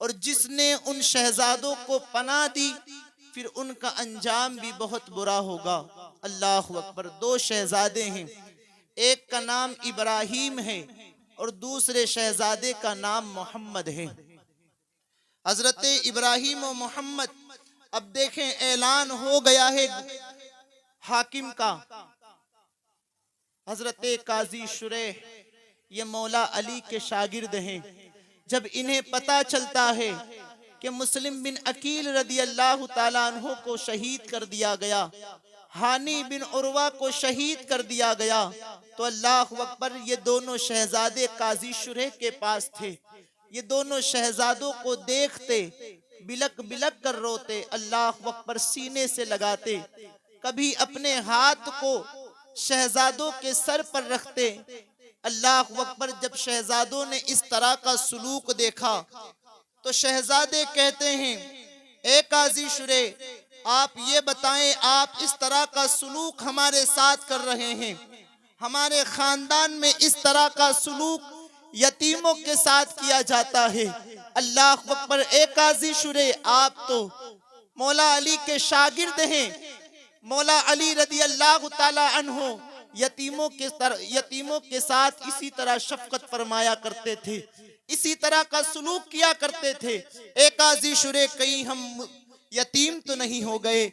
اور جس نے ان شہزادوں کو پناہ دی پھر ان کا انجام بھی بہت برا ہوگا۔ اللہ اکبر۔ دو شہزادے ہیں، ایک کا نام ابراہیم ہے اور دوسرے شہزادے کا نام محمد ہے۔ حضرت ابراہیم و محمد، اب دیکھیں اعلان ہو گیا ہے حاکم کا۔ حضرت قاضی شریح یہ مولا علی کے شاگرد ہیں۔ جب انہیں پتا چلتا ہے کہ مسلم بن عقیل رضی اللہ تعالیٰ عنہ کو شہید کر دیا گیا، ہانی بن عروہ کو شہید کر دیا گیا، تو اللہ اکبر، یہ دونوں شہزادے قاضی شریح کے پاس تھے۔ یہ دونوں شہزادوں کو دیکھتے بلک بلک کر روتے، اللہ اکبر، سینے سے لگاتے، کبھی اپنے ہاتھ کو شہزادوں کے سر پر رکھتے۔ اللہ اکبر، جب شہزادوں نے اس طرح کا سلوک دیکھا تو شہزادے کہتے ہیں، اے قاضی شریح، آپ یہ بتائیں، آپ اس طرح کا سلوک ہمارے ساتھ کر رہے ہیں، ہمارے خاندان میں اس طرح کا سلوک یتیموں کے ساتھ کیا جاتا ہے۔ اللہ اکبر، اے قاضی شریح، آپ تو مولا علی کے شاگرد ہیں، مولا علی رضی اللہ تعالی عنہ یتیموں کے ساتھ اسی طرح شفقت فرمایا کرتے تھے، اسی طرح کا سلوک کیا کرتے تھے۔ اے قاضی شریح، کہیں ہم یتیم تو نہیں ہو گئے؟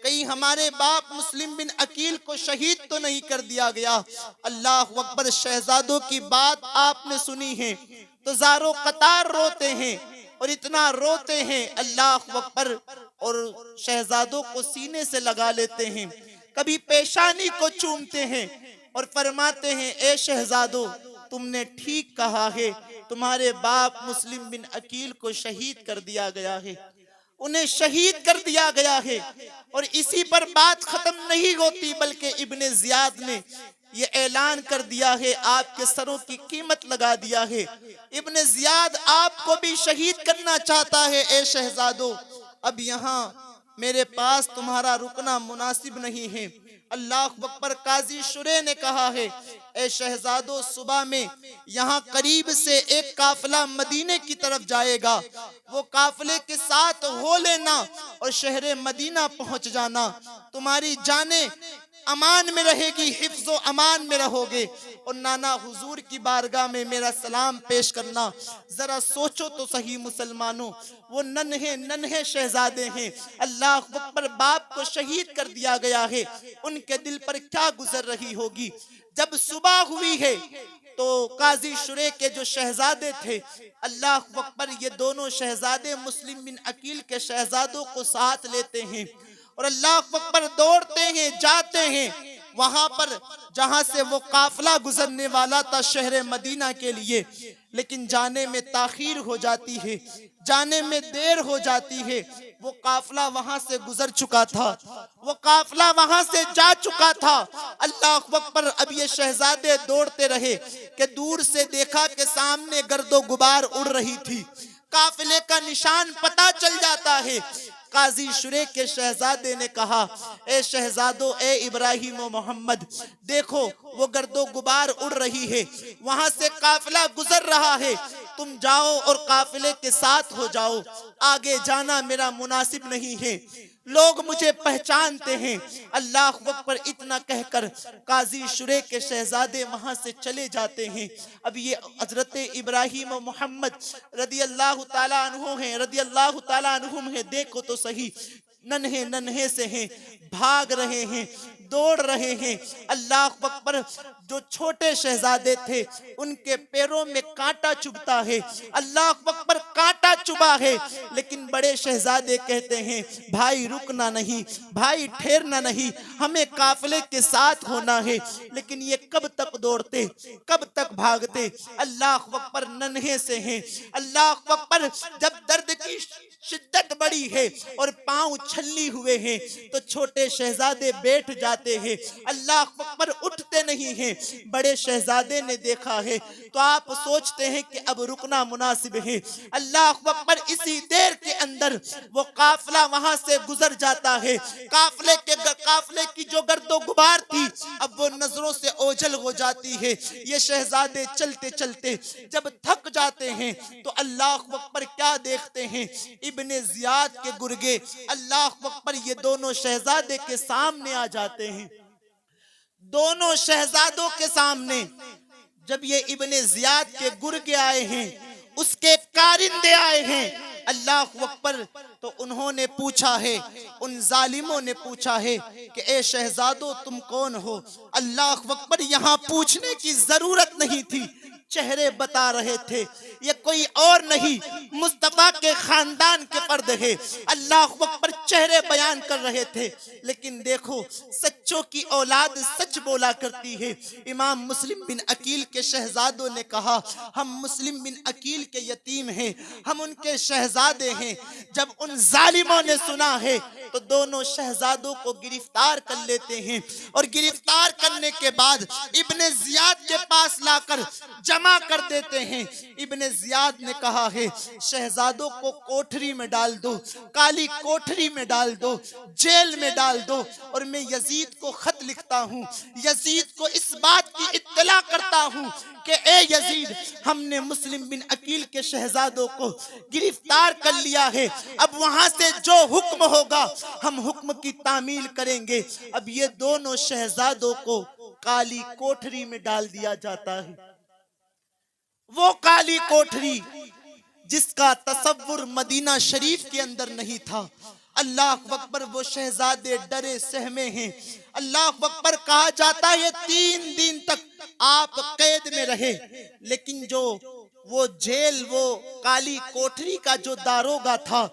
کہیں ہمارے باپ مسلم بن عقیل کو شہید تو نہیں کر دیا گیا؟ اللہ اکبر، شہزادوں کی بات آپ نے سنی ہے تو زاروں قطار روتے ہیں، اور اتنا روتے ہیں اللہ اکبر، اور شہزادوں کو سینے سے لگا لیتے ہیں، کبھی پیشانی کو چومتے ہیں اور فرماتے ہیں، اے شہزادوں، تم نے ٹھیک کہا ہے، تمہارے باپ مسلم بن عقیل کو شہید کر دیا گیا ہے، انہیں شہید کر دیا گیا ہے۔ اور اسی پر بات ختم نہیں ہوتی، بلکہ ابن زیاد نے یہ اعلان کر دیا ہے، آپ کے سروں کی قیمت لگا دیا ہے، ابن زیاد آپ کو بھی شہید کرنا چاہتا ہے۔ اے شہزادوں، اب یہاں میرے پاس تمہارا رکنا مناسب نہیں ہے۔ اللہ اکبر، قاضی شریح نے کہا ہے، اے شہزادوں، صبح میں یہاں قریب سے ایک قافلہ مدینے کی طرف جائے گا، وہ قافلے کے ساتھ ہو لینا اور شہر مدینہ پہنچ جانا، تمہاری جانیں امان میں رہے گی، حفظ و امان میں رہو گے، اور نانا حضور کی بارگاہ میں میرا سلام پیش کرنا۔ ذرا سوچو تو صحیح مسلمانوں، وہ ننھے شہزادے ہیں، اللہ اکبر، باپ کو شہید کر دیا گیا ہے، ان کے دل پر کیا گزر رہی ہوگی۔ جب صبح ہوئی ہے تو قاضی شریح کے جو شہزادے تھے، اللہ اکبر، یہ دونوں شہزادے مسلم بن عقیل کے شہزادوں کو ساتھ لیتے ہیں اور اللہ اکبر دوڑتے ہیں، جاتے ہیں وہاں پر جہاں سے وہ قافلہ گزرنے والا تھا شہر مدینہ کے لیے، لیکن جانے میں تاخیر ہو جاتی ہے، جانے میں دیر ہو جاتی ہے۔ وہ قافلہ وہاں سے گزر چکا تھا، وہ قافلہ وہاں سے جا چکا تھا۔ اللہ اکبر، اب یہ شہزادے دوڑتے رہے کہ دور سے دیکھا کہ سامنے گرد و غبار اڑ رہی تھی، قافلے کا نشان پتہ چل جاتا ہے۔ قاضی شریح کے شہزادے نے کہا، اے شہزادوں، اے ابراہیم و محمد، دیکھو وہ گرد و غبار اڑ رہی ہے، وہاں سے قافلہ گزر رہا ہے، تم جاؤ اور قافلے کے ساتھ ہو جاؤ، آگے جانا میرا مناسب نہیں ہے، لوگ مجھے پہچانتے ہیں۔ اللہ اکبر، اتنا کہہ کر قاضی شریح کے شہزادے وہاں سے چلے جاتے ہیں۔ اب یہ حضرت ابراہیم و محمد رضی اللہ تعالیٰ عنہ ہیں، رضی اللہ تعالیٰ عنہم ہیں، دیکھو تو صحیح، ننھے سے ہیں، بھاگ رہے ہیں، دوڑ رہے ہیں۔ اللہ اکبر، جو چھوٹے شہزادے تھے ان کے پیروں میں کانٹا چبھتا ہے، اللہ اکبر، کانٹا چبھا ہے، لیکن بڑے شہزادے کہتے ہیں، بھائی رکنا نہیں، بھائی ٹھہرنا نہیں، ہمیں قافلے کے ساتھ ہونا ہے۔ لیکن یہ کب تک دوڑتے، کب تک بھاگتے؟ اللہ اکبر، ننھے سے ہیں۔ اللہ اکبر، جب درد کی شدت بڑی ہے اور پاؤں چھلی ہوئے ہیں تو چھوٹے شہزادے بیٹھ جاتے ہیں، اللہ اکبر، اٹھتے نہیں ہیں۔ بڑے شہزادے نے دیکھا ہے تو آپ سوچتے ہیں کہ اب رکنا مناسب ہے، اللہ اکبر۔ اسی دیر کے اندر وہ قافلہ وہاں سے گزر جاتا ہے، قافلے کی جو گرد و غبار تھی اب وہ نظروں سے اوجھل ہو جاتی ہے۔ یہ شہزادے چلتے چلتے جب تھک جاتے ہیں تو اللہ اکبر کیا دیکھتے ہیں، ابن زیاد کے گرگے اللہ اکبر یہ دونوں شہزادے کے سامنے آ جاتے ہیں۔ دونوں شہزادوں کے سامنے جب یہ ابن زیاد کے گرگے آئے ہیں، اس کے کارندے آئے ہیں، اللہ اکبر، تو انہوں نے پوچھا ہے، ان ظالموں نے پوچھا ہے کہ اے شہزادو تم کون ہو؟ اللہ اکبر، یہاں پوچھنے کی ضرورت نہیں تھی، چہرے بتا رہے تھے یہ کوئی اور نہیں مصطفیٰ کے خاندان کے فرد ہے، اللہ اکبر، چہرے بیان کر رہے تھے۔ لیکن دیکھو سچوں کی اولاد سچ بولا کرتی ہے۔ امام مسلم بن عقیل کے شہزادوں نے کہا ہم مسلم بن عقیل کے یتیم ہیں، ہم ان کے شہزادے ہیں۔ جب ان ظالموں نے سنا ہے تو دونوں شہزادوں کو گرفتار کر لیتے ہیں اور گرفتار کرنے کے بعد ابن زیاد کے پاس لا کر جمع کر دیتے ہیں۔ ابن زیاد نے کہا ہے شہزادوں کو کوٹھری میں ڈال دو، کالی کوٹھری میں ڈال دو، جیل میں ڈال دو، اور میں یزید کو خط لکھتا ہوں، یزید کو اس بات کی اطلاع کرتا ہوں کہ اے یزید، ہم نے مسلم بن عقیل کے شہزادوں کو گرفتار کر لیا ہے، اب وہاں سے جو حکم ہوگا ہم حکم کی تعمیل کریں گے۔ اب یہ دونوں شہزادوں کو کالی کوٹھری میں ڈال دیا جاتا ہے۔ وہ کالی کوٹھری جس کا تصور مدینہ شریف کے اندر نہیں تھا، اللہ اکبر، وہ شہزادے ڈرے سہمے ہیں۔ اللہ اکبر، کہا جاتا ہے 3 دن تک آپ قید میں رہے، لیکن جو وہ جیل، وہ کالی کوٹھری کا جو داروغہ تھا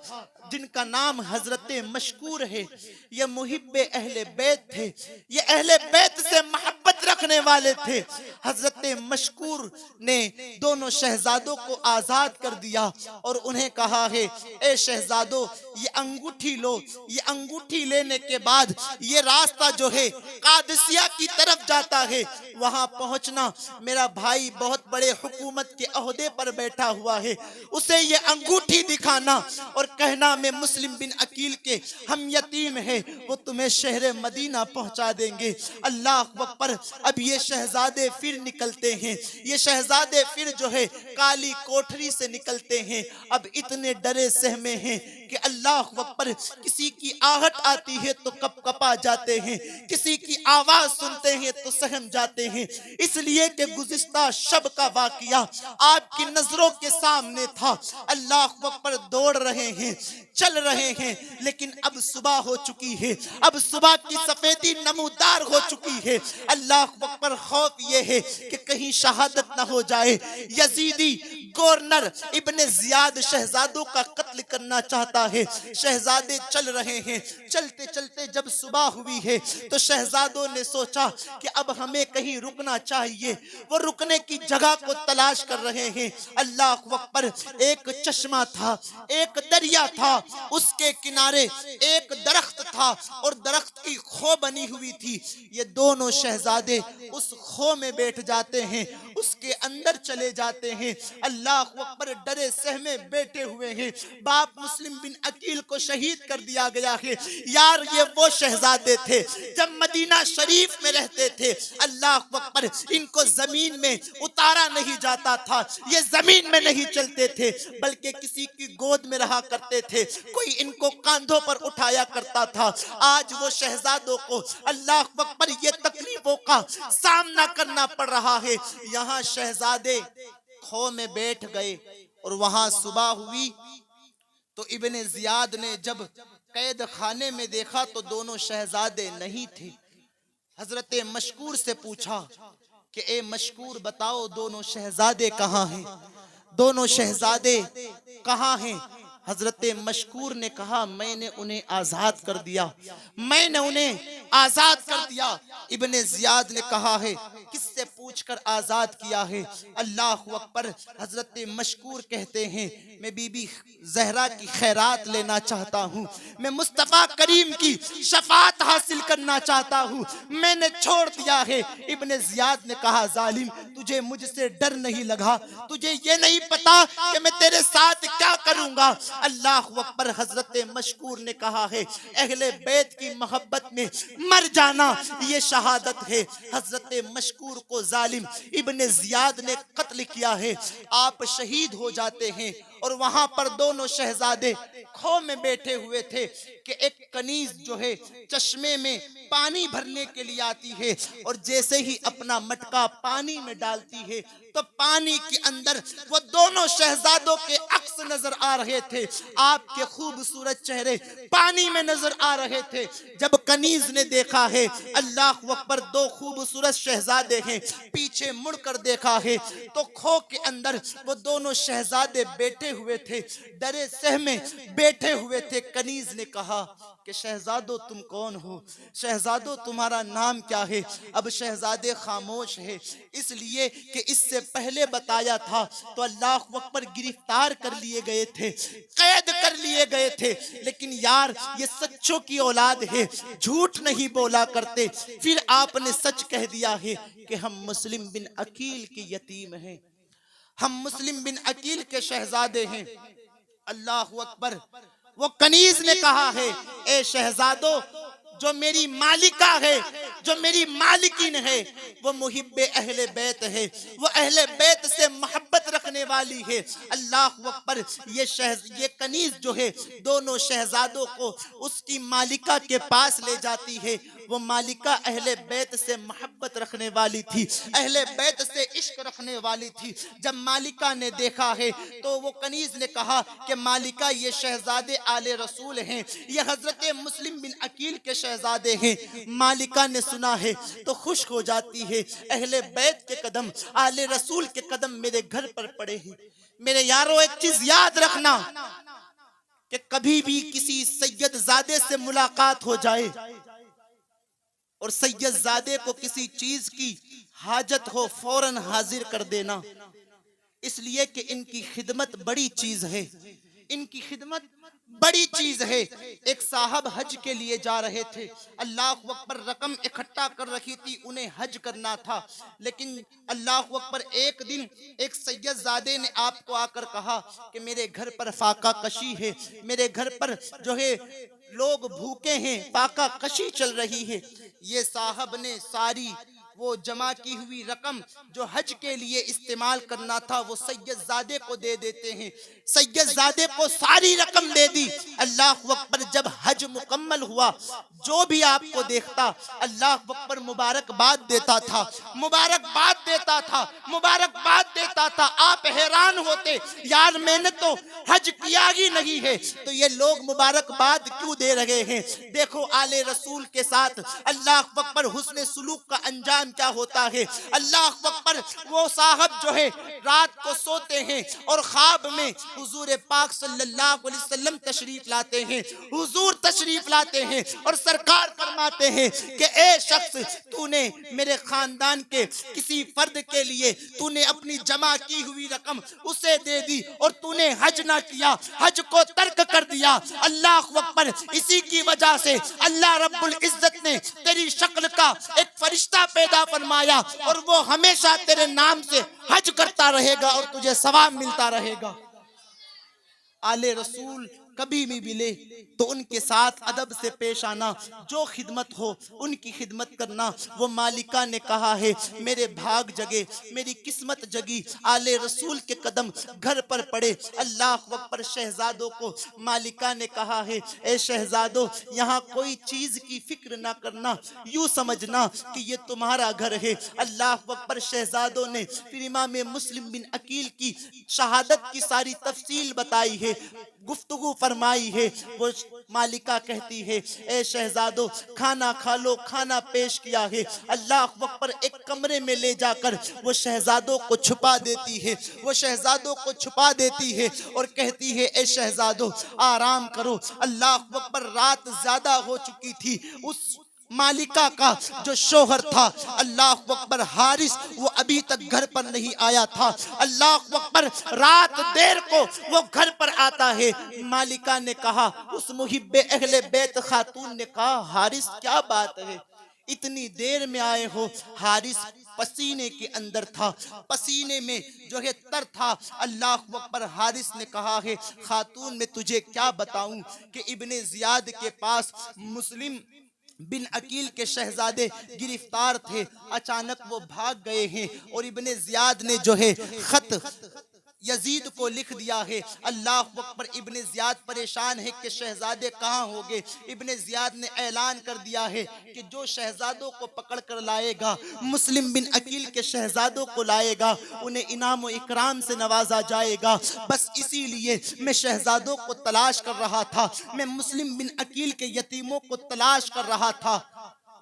جن کا نام حضرت مشکور ہے، یہ محب اہل بیت تھے، یہ اہل بیت سے محبت رکھنے والے تھے۔ حضرت مشکور نے دونوں شہزادوں کو آزاد کر دیا اور انہیں کہا ہے اے شہزادوں یہ انگوٹھی لو، یہ انگوٹھی لینے کے بعد یہ راستہ جو ہے قادسیہ کی طرف جاتا ہے، وہاں پہنچنا، میرا بھائی بہت بڑے حکومت کے عہدے پر بیٹھا ہوا ہے، اسے یہ انگوٹھی دکھانا اور کہنا میں مسلم بن عقیل کے ہم یتیم ہیں، وہ تمہیں شہر مدینہ پہنچا دیں گے۔ اللہ اکبر، اب یہ شہزادے پھر نکلتے ہیں، یہ شہزادے پھر جو ہے کالی کوٹھری سے نکلتے ہیں، اب اتنے ڈرے سہمے ہیں کہ اللہ اکبر، کسی کی آہٹ آتی ہے تو کپ کپا جاتے ہیں، کسی کی آواز سنتے ہیں تو سہم جاتے ہیں، اس لیے کہ گزشتہ شب کا واقعہ آپ کی نظروں کے سامنے تھا۔ اللہ اکبر، دوڑ رہے ہیں، چل رہے ہیں، لیکن اب صبح ہو چکی ہے، اب صبح کی سفیدی نمودار ہو چکی ہے۔ اللہ اکبر، خوف یہ ہے کہ کہیں شہادت نہ ہو جائے۔ یزیدی گورنر ابن زیاد شہزادوں کا قتل کرنا چاہتا ہے۔ شہزادے چل رہے ہیں، چلتے چلتے جب صبح ہوئی ہے تو شہزادوں نے سوچا کہ اب ہمیں کہیں رکنا چاہیے، وہ رکنے کی جگہ کو تلاش کر رہے ہیں۔ اللہ اکبر، ایک چشمہ تھا، ایک دریا تھا، اس کے کنارے ایک درخت تھا اور درخت کی خو بنی ہوئی تھی۔ یہ دونوں شہزادے اس خو میں بیٹھ جاتے ہیں، اس کے اندر چلے جاتے ہیں۔ اللہ اکبر، ڈرے سہمے بیٹھے ہوئے ہیں، باپ مسلم بن عقیل کو شہید کر دیا گیا ہے۔ یار یہ وہ شہزادے تھے جب مدینہ شریف میں رہتے تھے، اللہ اکبر، ان کو زمین میں اتارا نہیں جاتا تھا، یہ زمین میں نہیں چلتے تھے بلکہ کسی کی گود میں رہا کرتے تھے، کوئی ان کو کاندھوں پر اٹھایا کرتا تھا۔ آج وہ شہزادوں کو اللہ اکبر یہ تکلیفوں کا سامنا کرنا پڑ رہا ہے۔ یہاں شہزادے کھو میں بیٹھ گئے اور وہاں صبح ہوئی تو ابن زیاد نے جب قید خانے میں دیکھا تو دونوں شہزادے نہیں تھے۔ حضرت مشکور سے پوچھا کہ اے مشکور بتاؤ دونوں شہزادے کہاں ہیں؟ دونوں شہزادے کہاں ہیں؟ حضرت مشکور نے کہا میں نے انہیں آزاد کر دیا، میں نے انہیں آزاد کر دیا۔ ابن زیاد نے کہا ہے کس سے پوچھ کر آزاد کیا ہے؟ اللہ اکبر۔ حضرت مشکور کہتے ہیں میں بی بی زہرا کی خیرات لینا چاہتا ہوں، میں مصطفیٰ کریم کی شفاعت حاصل کرنا چاہتا ہوں، میں نے چھوڑ دیا ہے۔ ابن زیاد نے کہا ظالم تجھے مجھ سے ڈر نہیں لگا، تجھے یہ نہیں پتا کہ میں تیرے ساتھ کیا کروں گا؟ اللہ اکبر۔ حضرت مشکور نے کہا ہے اہل بیت کی محبت میں مر جانا یہ شہادت ہے۔ حضرت مشکور کو ظالم ابن زیاد نے قتل کیا ہے، آپ شہید ہو جاتے ہیں، اور وہاں پر دونوں شہزادے کھو میں بیٹھے ہوئے تھے کہ ایک کنیز جو ہے چشمے میں پانی بھرنے کے لیے آتی ہے، اور جیسے ہی اپنا مٹکا پانی میں ڈالتی ہے تو پانی کے اندر وہ دونوں شہزادوں کے عکس نظر آ رہے تھے، آپ کے خوبصورت چہرے پانی میں نظر آ رہے تھے۔ جب کنیز نے دیکھا ہے اللہ اکبر دو خوبصورت شہزادے ہیں، پیچھے مڑ کر دیکھا ہے تو کھو کے اندر وہ دونوں شہزادے بیٹھے ہوئے تھے، ڈرے سہمے بیٹھے ہوئے تھے۔ کنیز نے کہا کہ شہزادو تم کون ہو؟ شہزادو تمہارا نام کیا ہے؟ اب شہزادے خاموش ہے، اس لیے کہ اس سے پہلے بتایا تھا تو اللہ اکبر گرفتار کر لیے گئے تھے، قید کر لیے گئے تھے، لیکن یار یہ سچوں کی اولاد ہے، جھوٹ نہیں بولا کرتے۔ پھر آپ نے سچ کہہ دیا ہے کہ ہم مسلم بن عقیل کے یتیم ہیں، ہم مسلم بن عقیل کے شہزادے ہیں۔ اللہ اکبر۔ وہ کنیز نے کہا ہے اے شہزادو جو میری مالکہ ہے، جو میری مالکین ہے وہ محب اہل بیت ہے، وہ اہل بیت سے محبت رکھنے والی ہے۔ اللہ اکبر۔ یہ کنیز جو ہے دونوں شہزادوں کو اس کی مالکہ کے پاس لے جاتی ہے، وہ مالکہ اہل بیت سے محبت رکھنے والی تھی، اہل بیت سے عشق رکھنے والی تھی۔ جب مالکہ نے دیکھا ہے تو وہ کنیز نے کہا کہ مالکہ یہ شہزادے آل رسول ہیں، یہ حضرت مسلم بن عقیل کے شہزادے ہیں۔ مالکہ نے سنا ہے تو خوش ہو جاتی ہے، اہل بیت کے قدم، آل رسول کے قدم میرے گھر پر پڑے ہیں۔ میرے یارو ایک چیز یاد رکھنا کہ کبھی بھی کسی سید زادے سے ملاقات ہو جائے اور سید زادے کو کسی چیز کی حاجت ہو فوراً حاضر کر دینا، اس لیے کہ ان کی خدمت بڑی چیز ہے، ان کی خدمت بڑی چیز ہے۔ ایک صاحب حج کے لیے جا رہے تھے، اللہ اکبر رقم اکٹھا کر رکھی تھی، انہیں حج کرنا تھا، لیکن اللہ اکبر ایک دن ایک سید زادے نے آپ کو آ کر کہا کہ میرے گھر پر فاقہ کشی ہے، میرے گھر پر جو ہے لوگ بھوکے ہیں، فاقہ کشی چل رہی ہے۔ یہ صاحب نے ساری وہ جمع کی ہوئی رقم جو حج کے لیے استعمال کرنا تھا وہ سید زادے کو دے دیتے ہیں، سید زادے کو ساری رقم دے دی۔ اللہ اکبر۔ جب حج مکمل ہوا جو بھی آپ کو دیکھتا اللہ اکبر مبارکباد دیتا تھا، مبارکباد دیتا تھا، مبارکباد دیتا تھا۔ آپ حیران ہوتے یار میں نے تو حج کیا ہی نہیں ہے تو یہ لوگ مبارکباد کیوں دے رہے ہیں؟ دیکھو آل رسول کے ساتھ اللہ اکبر حسن سلوک کا انجام کیا ہوتا ہے۔ اللہ اکبر۔ وہ صاحب جو ہے رات کو سوتے ہیں اور خواب میں حضور پاک صلی اللہ علیہ وسلم تشریف لاتے ہیں، حضور تشریف لاتے ہیں اور سرکار فرماتے ہیں کہ اے شخص تو نے میرے خاندان کے کسی فرد کے لیے تو نے اپنی جمع کی ہوئی رقم اسے دے دی اور تو نے حج نہ کیا، حج کو ترک کر دیا۔ اللہ اکبر۔ اسی کی وجہ سے اللہ رب العزت نے تیری شکل کا ایک فرشتہ پیدا فرمایا اور وہ ہمیشہ تیرے نام سے حج کرتا رہے گا اور تجھے ثواب ملتا رہے گا۔ آل رسول کبھی بھی ملے تو ان کے ساتھ ادب سے پیش آنا، جو خدمت ہو ان کی خدمت کرنا۔ وہ مالکہ نے کہا ہے میرے بھاگ جگے، میری قسمت جگی، آل رسول کے قدم گھر پر پڑے۔ اللہ اکبر۔ شہزادوں کو مالکہ نے کہا ہے اے شہزادوں یہاں کوئی چیز کی فکر نہ کرنا، یوں سمجھنا کہ یہ تمہارا گھر ہے۔ اللہ اکبر۔ شہزادوں نے پھر امام مسلم بن عقیل کی شہادت کی ساری تفصیل بتائی ہے۔ گفتگو فرمائی ہے، وہ مالکہ کہتی ہے اے شہزادو کھانا کھا لو، کھانا پیش کیا ہے۔ اللہ اکبر، ایک کمرے میں لے جا کر وہ شہزادوں کو چھپا دیتی ہے، وہ شہزادوں کو چھپا دیتی ہے اور کہتی ہے اے شہزادو آرام کرو۔ اللہ اکبر، رات زیادہ ہو چکی تھی، اس مالکہ کا جو شوہر تھا اللہ اکبر حارث، وہ ابھی تک گھر پر نہیں آیا تھا۔ اللہ اکبر، رات دیر کو وہ گھر پر آتا ہے۔ مالکہ نے کہا، اس محب اہل بیت خاتون نے کہا حارث کیا بات ہے، اتنی دیر میں آئے ہو؟ حارث پسینے کے اندر تھا، پسینے میں جو ہے تر تھا۔ اللہ اکبر، حارث نے کہا ہے خاتون میں تجھے کیا بتاؤں کہ ابن زیاد کے پاس مسلم بن عقیل کے شہزادے گرفتار تھے، اچانک وہ بھاگ گئے ہیں اور ابن زیاد نے جو ہے خط یزید کو لکھ دیا ہے۔ اللہ اکبر، ابن زیاد پریشان ہے کہ شہزادے کہاں ہوگے۔ ابن زیاد نے اعلان کر دیا ہے کہ جو شہزادوں کو پکڑ کر لائے گا، مسلم بن عقیل کے شہزادوں کو لائے گا، انہیں انعام و اکرام سے نوازا جائے گا۔ بس اسی لیے میں شہزادوں کو تلاش کر رہا تھا، میں مسلم بن عقیل کے یتیموں کو تلاش کر رہا تھا۔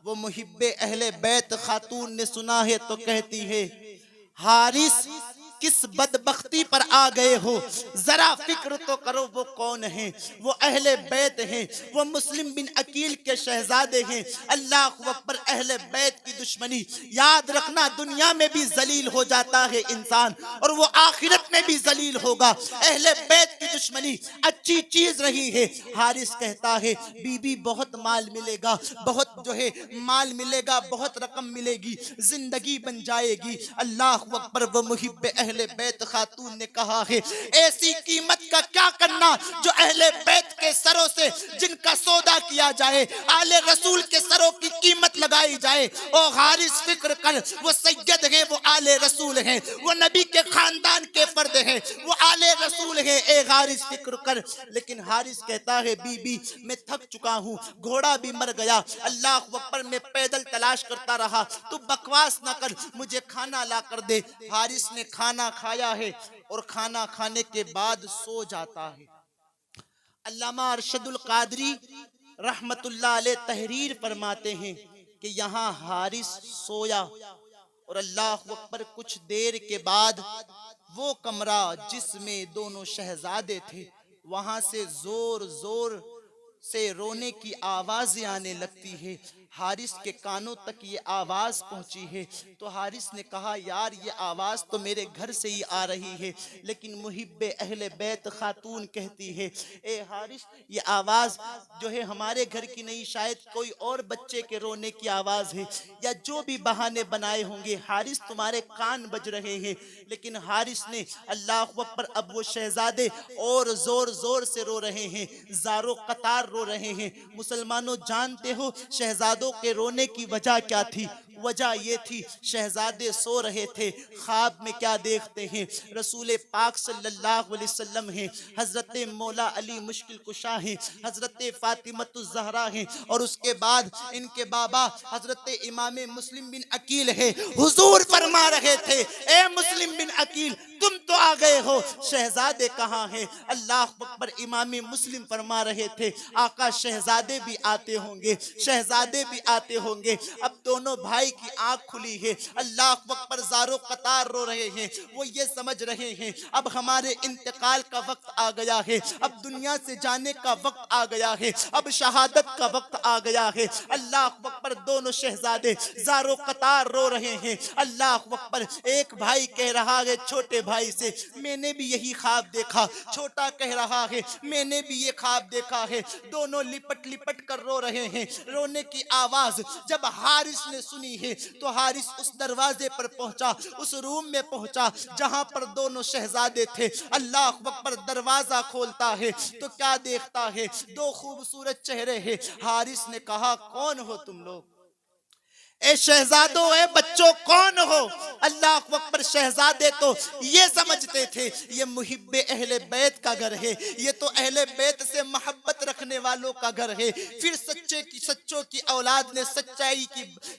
وہ محب اہل بیت خاتون نے سنا ہے تو کہتی ہے حارث کس بدبختی پر آ گئے ہو، ذرا فکر تو کرو وہ کون ہیں، وہ اہل بیت ہیں، وہ مسلم بن عقیل کے شہزادے ہیں۔ اللہ اکبر، اہل بیت کی دشمنی یاد رکھنا دنیا میں بھی ذلیل ہو جاتا ہے انسان، اور وہ آخرت میں بھی ذلیل ہوگا۔ اہل بیت کی دشمنی اچھی چیز رہی ہے۔ حارث کہتا ہے بی بی بہت مال ملے گا، بہت جو ہے مال ملے گا، بہت رقم ملے گی، زندگی بن جائے گی۔ اللہ اکبر، وہ محب اہل بیت خاتون نے کہا ہے ایسی قیمت کا کیا کرنا جو اہل بیت کے سروں سے جن کا سودا کیا جائے، آل رسول کے سروں کی قیمت لگائی جائے۔ او حارث فکر کر، وہ سید ہیں، وہ آل رسول ہیں، وہ نبی کے خاندان کے فرد ہیں، وہ آل رسول ہیں۔ اے حارث فکر کر۔ لیکن حارث کہتا ہے بی بی میں تھک چکا ہوں، گھوڑا بھی مر گیا، اللہ اکبر میں پیدل تلاش کرتا رہا، تو بکواس نہ کر، مجھے کھانا لا کر دے۔ حارث نے کھانا کھایا ہے اور کھانا کھانے کے بعد سو جاتا ہے۔ علامہ ارشد القادری رحمت اللہ علیہ تحریر فرماتے ہیں کہ یہاں حارث سویا اور اللہ اکبر کچھ دیر کے بعد وہ کمرہ جس میں دونوں شہزادے تھے وہاں سے زور زور سے رونے کی آوازیں آنے لگتی ہے۔ حارث کے کانوں تک یہ آواز پہنچی ہے تو حارث نے کہا یار یہ آواز تو میرے گھر سے ہی آ رہی ہے، لیکن محب اہل بیت خاتون کہتی ہے اے حارث یہ آواز جو ہے ہمارے گھر کی نہیں، شاید کوئی اور بچے کے رونے کی آواز ہے، یا جو بھی بہانے بنائے ہوں گے حارث تمہارے کان بج رہے ہیں۔ لیکن حارث نے اللہ اکبر، اب وہ شہزادے اور زور زور سے رو رہے ہیں، زارو قطار رو رہے ہیں۔ مسلمانوں جانتے ہو شہزادوں کے رونے کی وجہ کیا تھی؟ وجہ یہ تھی شہزادے سو رہے تھے، خواب میں کیا دیکھتے ہیں؟ رسول پاک صلی اللہ علیہ وسلم ہیں، حضرت مولا علی مشکل کشا ہیں، حضرت فاطمۃ الزہرا ہیں، اور اس کے بعد ان کے بابا حضرت امام مسلم بن عقیل ہے۔ حضور فرما رہے تھے اے مسلم بن عقیل تم تو آ گئے ہو، شہزادے کہاں ہیں؟ اللہ اکبر، امام مسلم فرما رہے تھے آقا شہزادے بھی آتے ہوں گے، شہزادے بھی آتے ہوں گے۔ اب دونوں بھائی کی آنکھ کھلی ہے، اللہ اکبر زارو قطار رو رہے ہیں، وہ یہ سمجھ رہے ہیں اب ہمارے انتقال کا وقت آ گیا ہے، اب دنیا سے جانے کا وقت آ گیا ہے، اب شہادت کا وقت آ گیا ہے۔ اللہ اکبر، دونوں شہزادے زارو قطار رو رہے ہیں۔ اللہ اکبر، ایک بھائی کہہ رہا ہے چھوٹے بھائی سے میں نے بھی یہی خواب دیکھا، چھوٹا کہہ رہا ہے میں نے بھی یہ خواب دیکھا ہے، دونوں لپٹ لپٹ کر رو رہے ہیں۔ رونے کی آواز جب حارث نے سنی ہے تو حارث اس دروازے پر پہنچا، اس روم میں پہنچا جہاں پر دونوں شہزادے تھے۔ اللہ اکبر، دروازہ کھولتا ہے تو کیا دیکھتا ہے؟ دو خوبصورت چہرے ہیں۔ حارث نے کہا کون ہو تم لوگ؟ اے شہزادوں، اے بچوں کون ہو؟ اللہ اکبر، شہزادے تو یہ سمجھتے تھے یہ محب اہل بیت کا گھر ہے، یہ تو اہل بیت سے محبت رکھنے رکھنے والوں کا گھر ہے. پھر سچوں کی اولاد نے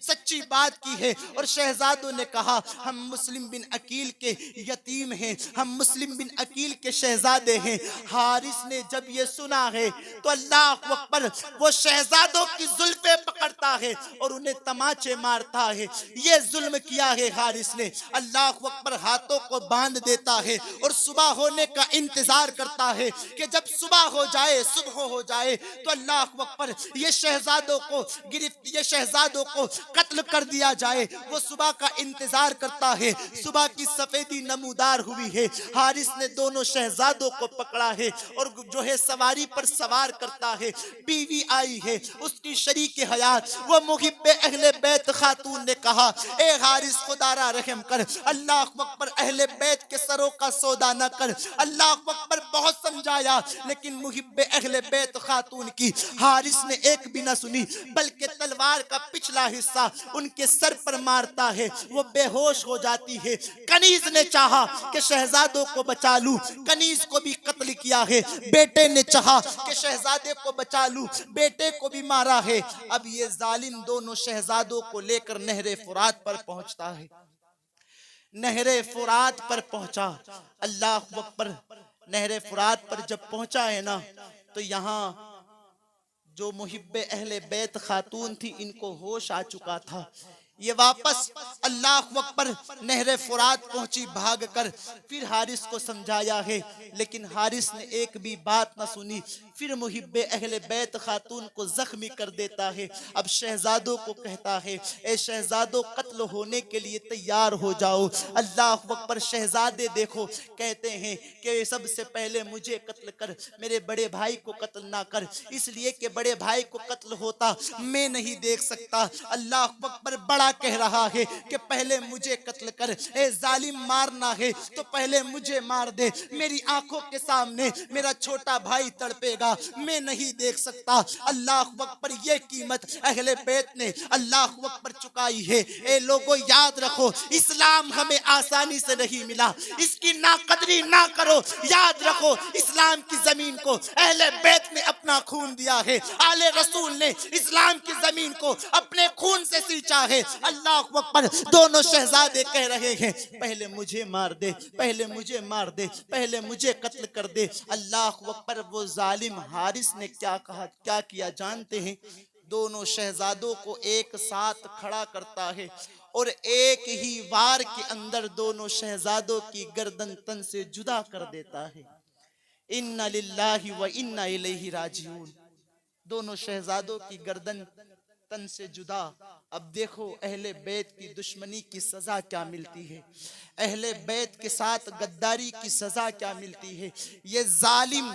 سچی بات کی ہے اور شہزادوں نے کہا ہم مسلم بن عقیل کے یتیم ہیں, ہم مسلم بن عقیل کے شہزادے ہیں. حارث نے جب یہ سنا ہے تو اللہ اکبر وہ شہزادوں کی زلفیں پکڑتا ہے اور انہیں تماچے مارتا ہے. یہ ظلم کیا ہے حارث نے. اللہ اکبر ہاتھوں کو باندھ دیتا ہے اور صبح ہونے کا انتظار کرتا ہے کہ جب صبح ہو جائے, صبح ہو جائے تو اللہ اکبر یہ شہزادوں کو قتل کر دیا جائے. وہ صبح کا انتظار کرتا ہے. صبح کی سفیدی نمودار ہوئی ہے. حارث نے دونوں شہزادوں کو پکڑا ہے اور جو ہے سواری پر سوار کرتا ہے. بیوی آئی ہے, اس کی شریک حیات وہ محب اہل بیت خاتون نے کہا اے حارث خدا را رحم کر, اللہ اکبر اہل بیت کے سروں کا سودا نہ کر. اللہ اکبر بہت سمجھایا لیکن محب اہل بیت خاتون کی حارث نے ایک بھی نہ سنی, بلکہ تلوار کا پچھلا حصہ ان کے سر پر مارتا ہے. وہ بے ہوش ہو جاتی ہے. کنیز نے چاہا کہ شہزادوں کو بچا لوں, کنیز کو بھی قتل کیا ہے. بیٹے نے چاہا کہ شہزادے کو بچا لوں, بیٹے کو بھی مارا ہے. اب یہ ظالم دونوں شہزادوں کو لے کر نہر فرات پر پہنچتا ہے. نہر فرات پر پہنچا. اللہ اکبر نہر فرات پر جب پہنچا ہے نا تو یہاں جو محب اہل بیت خاتون تھی ان کو ہوش آ چکا تھا. یہ واپس اللہ اکبر نہر فرات پہنچی بھاگ کر. پھر حارث کو سمجھایا ہے لیکن حارث نے ایک بھی بات نہ سنی. پھر محب اہل بیت خاتون کو زخمی کر دیتا ہے. اب شہزادوں کو کہتا ہے اے شہزادوں قتل ہونے کے لیے تیار ہو جاؤ. اللہ اکبر شہزادے دیکھو کہتے ہیں کہ سب سے پہلے مجھے قتل کر, میرے بڑے بھائی کو قتل نہ کر, اس لیے کہ بڑے بھائی کو قتل ہوتا میں نہیں دیکھ سکتا. اللہ اکبر بڑا کہہ رہا ہے کہ پہلے مجھے قتل کر, اے ظالم مارنا ہے تو پہلے مجھے مار دے. میری آنکھوں کے سامنے میرا چھوٹا بھائی تڑپے گا, میں نہیں دیکھ سکتا. اللہ اکبر یہ قیمت اہل بیت نے اللہ اکبر چکائی ہے. اے لوگوں یاد رکھو اسلام ہمیں آسانی سے نہیں ملا, اس کی ناقدری نہ کرو. یاد رکھو اسلام کی زمین کو اہل بیت نے اپنا خون دیا ہے, آل رسول نے اسلام کی زمین کو اپنے خون سے سینچا ہے. اللہ اکبر دونوں شہزادے کہہ رہے ہیں پہلے مجھے مار دے, پہلے مجھے مار دے, پہلے مجھے قتل کر دے. اللہ اکبر وہ ظالم حارث نے کیا کہا, کیا کیا جانتے ہیں؟ دونوں شہزادوں کو ایک ساتھ کھڑا کرتا ہے اور ایک ہی وار کے اندر دونوں شہزادوں کی گردن تن سے جدا کر دیتا ہے. اِنَّ لِلَّهِ وَإِنَّ إِلَيْهِ راجعون. دونوں شہزادوں کی گردن تن سے جدا. اب دیکھو اہل بیت کی دشمنی کی سزا کیا ملتی ہے, اہل بیت کے ساتھ غداری کی سزا کیا ملتی ہے. یہ ظالم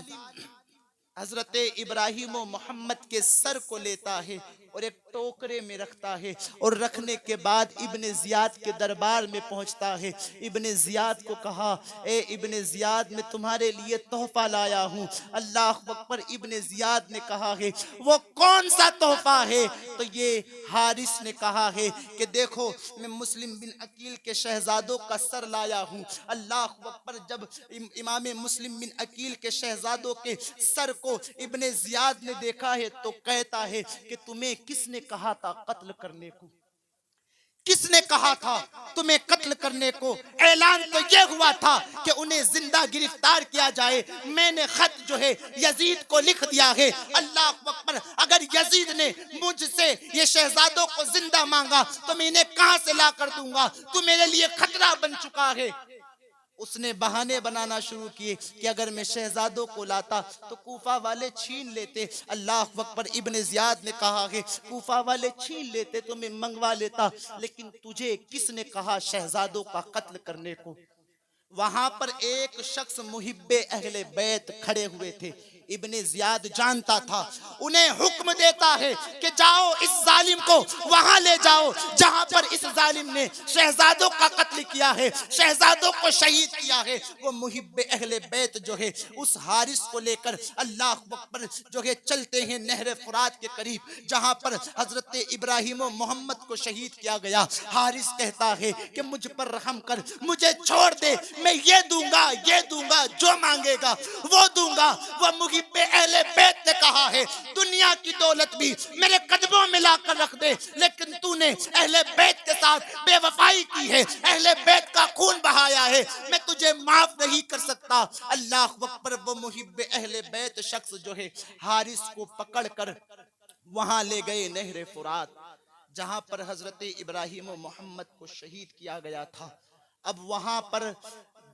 حضرت ابراہیم و محمد کے سر کو لیتا ہے اور ایک ٹوکرے میں رکھتا ہے, اور رکھنے کے بعد ابن زیاد کے دربار میں پہنچتا ہے. ابن زیاد کو کہا اے ابن زیاد میں تمہارے لیے تحفہ لایا ہوں. اللہ اکبر ابن زیاد نے کہا ہے وہ کون سا تحفہ ہے؟ تو یہ حارث نے کہا ہے کہ دیکھو میں مسلم بن عقیل کے شہزادوں کا سر لایا ہوں. اللہ اکبر جب امام مسلم بن عقیل کے شہزادوں کے سر کو ابن زیاد نے دیکھا ہے تو کہتا ہے کہ تمہیں کس نے کہا تھا قتل کرنے کو, کس نے کہا تھا تمہیں قتل کرنے کو؟ اعلان تو یہ ہوا تھا کہ انہیں زندہ گرفتار کیا جائے. میں نے خط جو ہے یزید کو لکھ دیا ہے. اللہ اکبر اگر یزید نے مجھ سے یہ شہزادوں کو زندہ مانگا تو میں انہیں کہاں سے لا کر دوں گا, تو میرے لیے خطرہ بن چکا ہے. اس نے بہانے بنانا شروع کیے کہ اگر میں شہزادوں کو لاتا تو کوفہ والے چھین لیتے. اللہ اکبر ابن زیاد نے کہا کہ کوفہ والے چھین لیتے تو میں منگوا لیتا, لیکن تجھے کس نے کہا شہزادوں کا قتل کرنے کو؟ وہاں پر ایک شخص محب اہل بیت کھڑے ہوئے تھے. ابن زیاد جانتا تھا, انہیں حکم دیتا ہے کہ جاؤ اس ظالم کو وہاں لے جاؤ جہاں پر اس ظالم نے شہزادوں کا قتل کیا ہے, شہزادوں کو شہید کیا ہے. وہ محب اہل بیت جو ہے اس حارث کو لے کر اللہ اکبر جو ہے چلتے ہیں نہر فرات کے قریب جہاں پر حضرت ابراہیم و محمد کو شہید کیا گیا. حارث کہتا ہے کہ مجھ پر رحم کر, مجھے چھوڑ دے, میں یہ دوں گا جو مانگے گا وہ دوں گا. وہ محب اہل بیت نے کہا ہے دنیا کی دولت بھی میرے قدموں میں لا کر رکھ دے، لیکن تو نے اہل بیت کے ساتھ بے وفائی کی ہے، اہل بیت کا خون بہایا ہے، میں تجھے معاف نہیں کر سکتا۔ اللہ اکبر۔ وہ محب اہل بیت شخص جو ہے حارث کو پکڑ کر وہاں لے گئے نہر فرات، جہاں پر حضرت ابراہیم و محمد کو شہید کیا گیا تھا۔ اب وہاں پر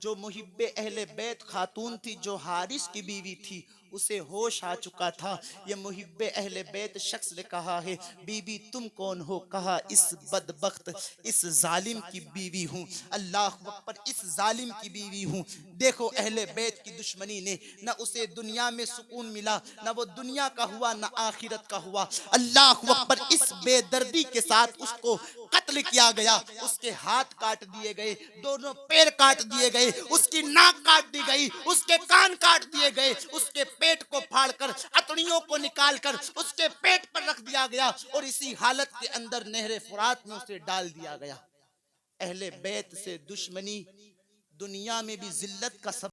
جو محب اہل بیت خاتون تھی جو حارث کی بیوی تھی، اسے ہوش آ چکا تھا۔ یہ محب اہل بیت شخص نے کہا ہے بی بی تم کون ہو؟ کہا اس بدبخت اس ظالم کی بیوی ہوں۔ اللہ اکبر، اس ظالم کی بیوی ہوں۔ دیکھو اہل بیت کی دشمنی نے نہ اسے دنیا میں سکون ملا، نہ وہ دنیا کا ہوا نہ آخرت کا ہوا۔ اللہ اکبر، اس بے دردی کے ساتھ اس کو قتل کیا گیا، اس کے ہاتھ کاٹ دیے گئے، دونوں پیر کاٹ دیے گئے، اس کی ناک کاٹ دی گئی، اس کے کان کاٹ دیے گئے، اس کے پیٹ کو پھاڑ کر اتڑیوں کو نکال کر اس کے پیٹ پر رکھ دیا گیا، اور اسی حالت کے اندر نہر فرات میں اسے ڈال دیا گیا۔ اہل بیت سے دشمنی دنیا میں بھی ذلت کا سبب